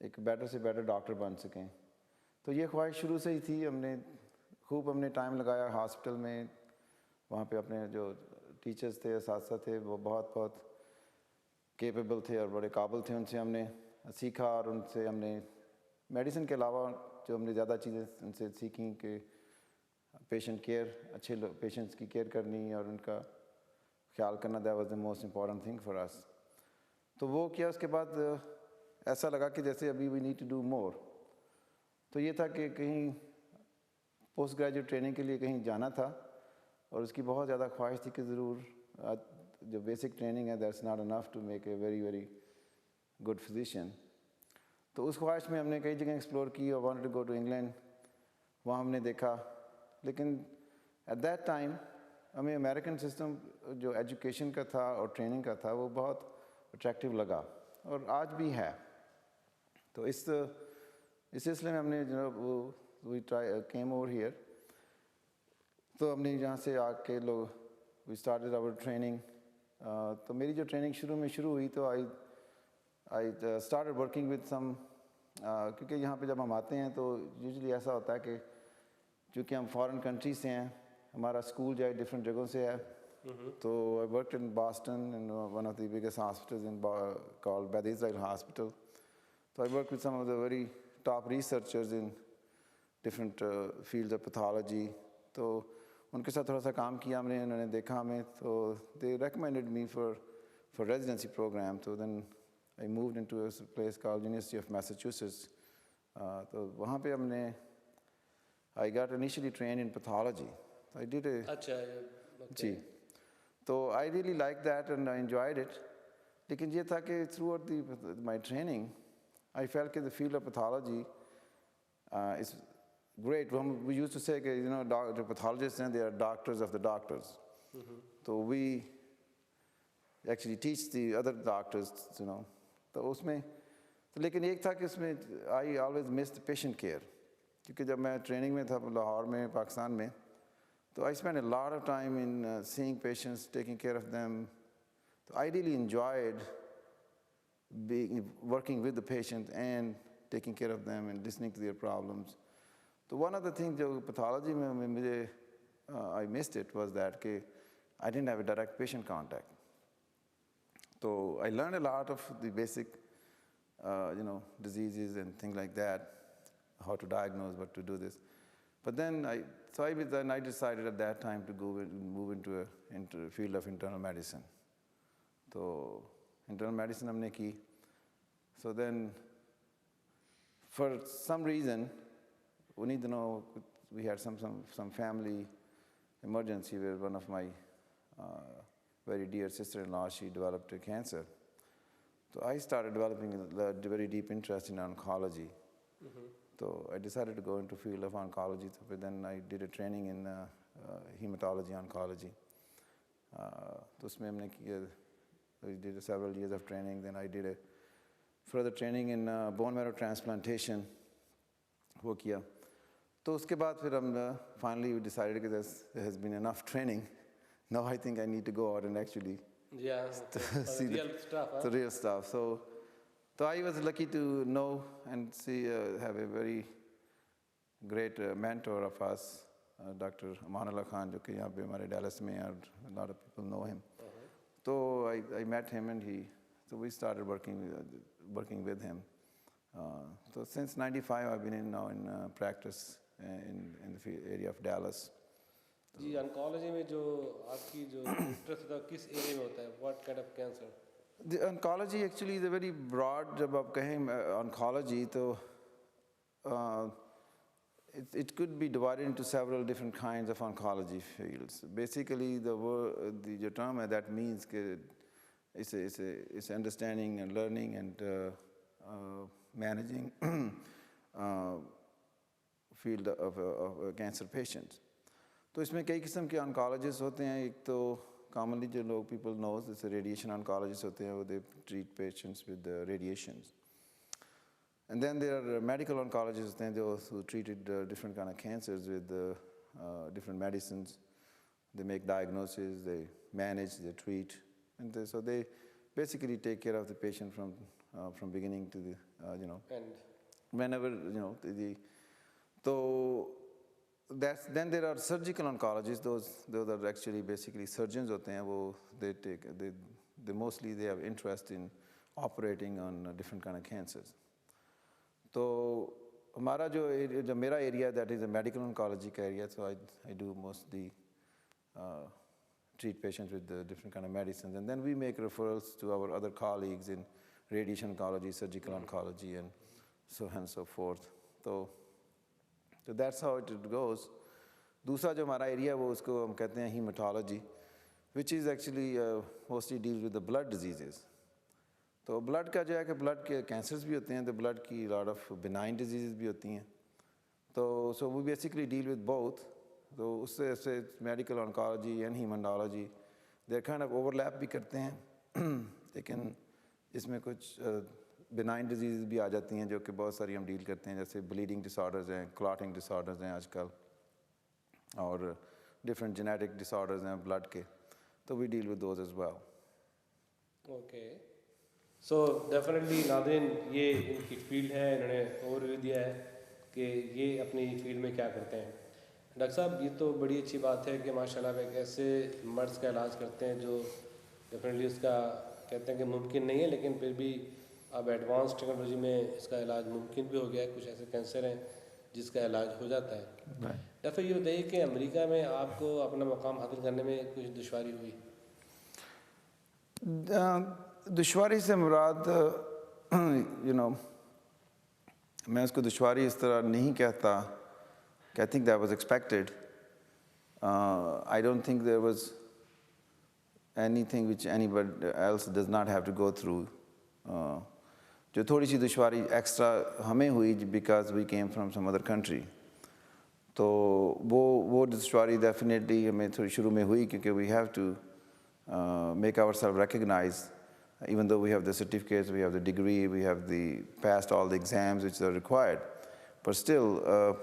एक बेटर से better doctor बन सकें। तो ये ख्वाहिश शुरू से ही थी। हमने टाइम लगाया हॉस्पिटल में, वहाँ पे अपने जो टीचर्स थे, असातिज़ा थे, वो बहुत बहुत कैपेबल थे और बड़े काबिल थे। उनसे हमने सीखा और उनसे हमने मेडिसिन के अलावा जो हमने ज़्यादा चीज़ें उनसे सीखी कि पेशेंट केयर, अच्छे पेशेंट्स की केयर करनी और उनका ख्याल करना, that was the most important thing for us. तो वो किया। उसके बाद ऐसा लगा कि जैसे अभी we need to do more. तो ये था कि कहीं पोस्ट ग्रेजुएट ट्रेनिंग के लिए कहीं जाना था और उसकी बहुत ज़्यादा ख्वाहिश थी कि ज़रूर जो बेसिक ट्रेनिंग है that's not enough to make a very very good physician. तो उस ख्वाहिश में हमने कई जगह एक्सप्लोर की और wanted to go to England. वहाँ हमने देखा, लेकिन एट दैट टाइम हमें अमेरिकन सिस्टम जो एजुकेशन का था और ट्रेनिंग का था वो बहुत अट्रैक्टिव लगा और आज भी है। तो इस सिलसिले में हमने जो we try came over here. तो हमने यहाँ से आके वी स्टार्टेड आवर ट्रेनिंग। तो मेरी जो ट्रेनिंग शुरू हुई तो I started working with some, क्योंकि यहाँ पे जब हम आते हैं तो यूजुअली ऐसा होता है कि चूँकि हम फॉरेन कंट्री से हैं, हमारा स्कूल जो है डिफरेंट जगहों से है। तो I worked in Boston in one of the biggest hospitals in called Beth Israel hospital. तो I work with some of the very top researchers in different fields of pathology. तो उनके साथ थोड़ा सा काम किया हमने, उन्होंने देखा हमें, तो they recommended me for residency programme. तो then I moved into a place called university of Massachusetts. तो वहाँ पे हमने I got initially train in pathology. तो आई डिड ए जी। तो I really like that and I enjoyed it. लेकिन ये था कि throughout my training I felt कि the field of pathology is great. We used to say, the pathologists and they are doctors of the doctors. So we actually teach the other doctors, तो उसमें तो लेकिन एक था कि उसमें I always missed patient care, क्योंकि जब मैं ट्रेनिंग में था लाहौर में, पाकिस्तान में, तो I spent a lot of time in seeing patients, taking care of them. So I really enjoyed working with the patient and taking care of them and listening to their problems. So one of the things जो pathology में मुझे I missed it was that कि I didn't have a direct patient contact. So I learned a lot of the basic diseases and things like that, how to diagnose, what to do this. But then I decided at that time to move into the field of internal medicine. So internal medicine हमने की. So then for some reason we need to know, we had some family emergency where one of my very dear sister-in-law, she developed a cancer. So I started developing a very deep interest in oncology. So I decided to go into field of oncology. So then I did a training in hematology oncology. तो उसमें हमने किया, I did several years of training. Then I did a further training in bone marrow transplantation. वो किया. तो उसके बाद फिर हम finally we decided that there has been enough training. Now I think I need to go out and actually see the real stuff. So I was lucky to know and have a very great mentor of us, Dr. Amanullah Khan, जो कि यहाँ पे हमारे Dallas में are, a lot of people know him. So I met him and so we started working with him. So since '95 I've been now in practice in the area of Dallas. जी, oncology में जो आपकी जो interest था किस area में होता है? What kind of cancer? The oncology actually is a very broad. जब आप कहें oncology तो it could be divided into several different kinds of oncology fields. Basically the term that means it's understanding and learning and managing field of cancer patients. तो इसमें कई किस्म के oncologists होते हैं. एक तो commonly जो लोग people knows जैसे radiation oncologists होते हैं, वो they treat patients with radiations. And then there are medical oncologists who treated different kind of cancers with different medicines. They make diagnoses, they manage, they treat, and so they basically take care of the patient from from beginning to the, And whenever, so then there are surgical oncologists, those are actually basically surgeons होते हैं, वो they mostly they have interest in operating on different kind of cancers. तो हमारा जो मेरा area, that is a medical oncology का area, so I do mostly treat patients with the different kind of medicines, and then we make referrals to our other colleagues in radiation oncology, surgical oncology, and so on and so forth. So that's how it goes. दूसरा जो हमारा area है वो उसको हम कहते हैं hematology, which is actually mostly deals with the blood diseases. तो blood का जो है कि blood के cancers भी होते हैं, तो blood की lot of benign diseases भी होती हैं. तो so we basically deal with both. तो उससे medical oncology and hematology they're kind of overlap भी करते हैं, लेकिन इसमें कुछ benign diseases भी आ जाती हैं जो कि बहुत सारी हम deal करते हैं, जैसे bleeding disorders हैं, clotting disorders हैं आजकल, और different genetic disorders हैं blood के, तो we deal with those as well. Okay, so definitely नाज़रीन ये इनकी फील्ड है, इन्होंने ओवरव्यू दिया है कि ये अपनी फील्ड में क्या करते हैं. डॉक्टर साहब, ये तो बड़ी अच्छी बात है कि माशाल्लाह एक ऐसे मर्ज़ का इलाज करते हैं जो डेफिनेटली उसका कहते हैं कि मुमकिन नहीं है, लेकिन फिर भी अब एडवांस टेक्नोलॉजी में इसका इलाज मुमकिन भी हो गया है. कुछ ऐसे कैंसर हैं जिसका इलाज हो जाता है. डॉक्टर ये बताइए कि अमेरिका में आपको अपना मकाम हासिल करने में कुछ दुश्वारी हुई? दुश्वारी से मुराद मैं उसको दुश्वारी इस तरह नहीं कहता कि I think that was expected. I don't think there was anything which anybody else does not have to go through. जो थोड़ी सी दुश्वारी एक्स्ट्रा हमें हुई because we came from some other country. तो वो दुश्वारी definitely हमें थोड़ी शुरू में हुई क्योंकि we have to make ourselves recognized, even though we have the certificates, we have the degree, we have passed all the exams which are required. But still,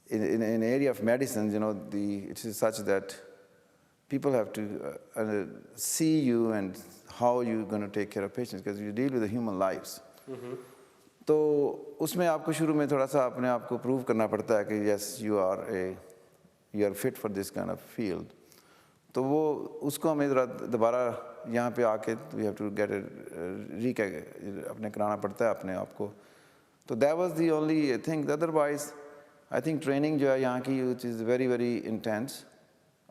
in an area of medicine, it is such that people have to see you and how you're going to take care of patients, because you deal with the human lives. तो उसमें आपको शुरू में थोड़ा सा अपने आप को प्रूव करना पड़ता है कि yes, you are fit for this kind of field. तो वो उसको हमें ज़रा दोबारा यहाँ पे आके we have to get अपने कराना पड़ता है अपने आप को. तो that was the only thing. Otherwise, I think training जो है यहाँ की, which is very very intense,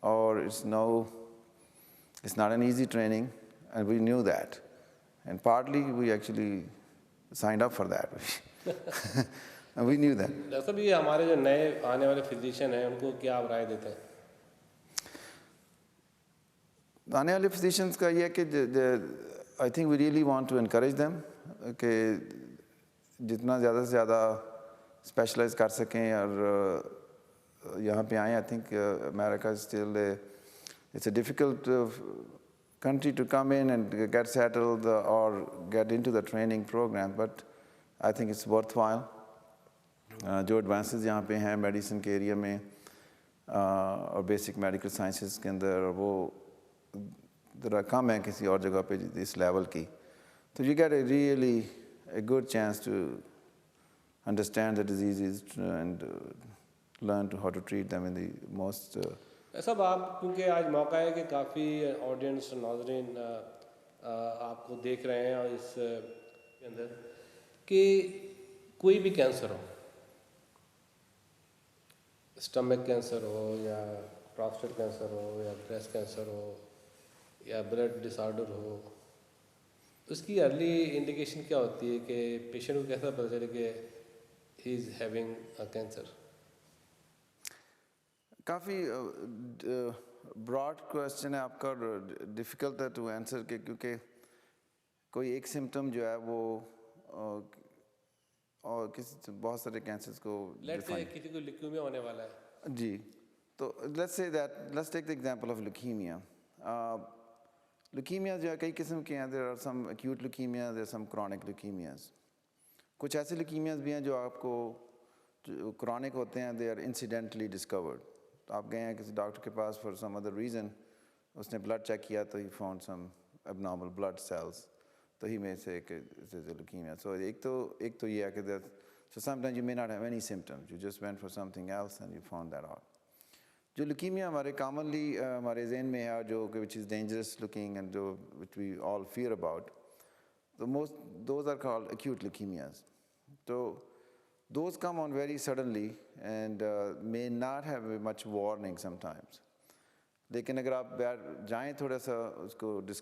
or it's not an easy training, and we knew that, and partly we actually signed up for that. And we knew that. Doctor साहब, ये हमारे जो नए आने वाले फिजिशियन हैं उनको क्या आप राय देते हैं? आने वाले physicians का ये कि I think we really want to encourage them कि जितना ज़्यादा से ज़्यादा specialize कर सकें और यहाँ पे आएँ. I think America is still it's a difficult country to come in and get settled or get into the training program, but I think it's worthwhile. जो advances यहाँ पे हैं medicine के area में और basic medical sciences के अंदर, वो ज़रा कम है किसी और जगह पे इस level की. So you get a good chance to understand the diseases and learn how to treat them in the most. सब आप, क्योंकि आज मौका है कि काफ़ी ऑडियंस नाज़रीन आपको देख रहे हैं और इस के अंदर कि कोई भी कैंसर हो, स्टमक कैंसर हो या प्रोस्टेट कैंसर हो या ब्रेस्ट कैंसर हो या ब्लड डिसऑर्डर हो, उसकी अर्ली इंडिकेशन क्या होती है कि पेशेंट को कैसा पता चले कि he is having a cancer? काफ़ी ब्रॉड क्वेश्चन है आपका, डिफ़िकल्ट है टू आंसर के, क्योंकि कोई एक सिम्टम जो है वो और बहुत सारे कैंसर्स को लेट्स से किसी को ल्यूकेमिया होने वाला है जी, तो let's take the example of leukemia. Leukemia जो है कई किस्म के हैं. There are some acute leukemia, there are some chronic leukemias. कुछ ऐसे leukemias भी हैं जो आपको जो chronic होते हैं, they are incidentally discovered. तो आप गए हैं किसी डॉक्टर के पास for some other reason, उसने blood check किया तो he found some abnormal blood cells. तो ही में से leukemia. So एक तो ये है कि that, so sometimes you may not have any symptoms, you just went for something else and you found that out. जो leukemia हमारे commonly हमारे ज़हन में है जो which is dangerous looking and जो which we all fear about, those are called acute leukemias. So those come on very suddenly and may not have much warning sometimes. लेकिन अगर आप जाएं थोड़ा सा उसको